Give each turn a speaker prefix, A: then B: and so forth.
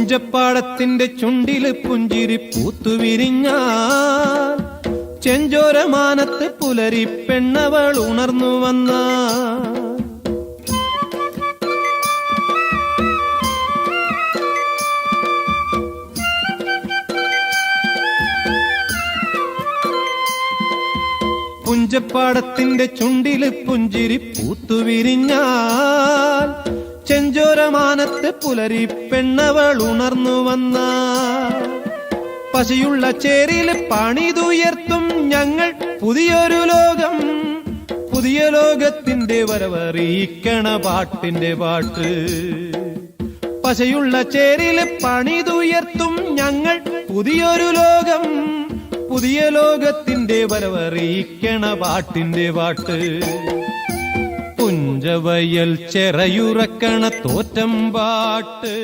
A: പുഞ്ചപ്പാടത്തിന്റെ ചുണ്ടില് പുഞ്ചിരി പൂത്തുവിരിഞ്ഞാൽ ചെഞ്ചോരമാനത്ത് പുലരി പെണ്ണവൾ ഉണർന്നു വന്ന പുഞ്ചപ്പാടത്തിന്റെ ചുണ്ടില് പുഞ്ചിരി പൂത്തുവിരിഞ്ഞാൽ ചെഞ്ചോരമാനത്ത് പുലരി പെണ്ണവൾ ഉണർന്നു വന്ന പശയുള്ള ചേരില് പണിതുയർത്തും ഞങ്ങൾ പുതിയൊരു ലോകം. പുതിയ ലോകത്തിന്റെ വരവറിയിക്കണ പാട്ടിന്റെ പാട്ട്. പശയുള്ള ചേരില് പണിതുയർത്തും ഞങ്ങൾ പുതിയൊരു ലോകം. പുതിയ ലോകത്തിന്റെ വരവറിയിക്കണ പാട്ടിന്റെ പാട്ട്. പുഞ്ചവയൽ ചെറയുറക്കണ തോറ്റം പാട്ട്.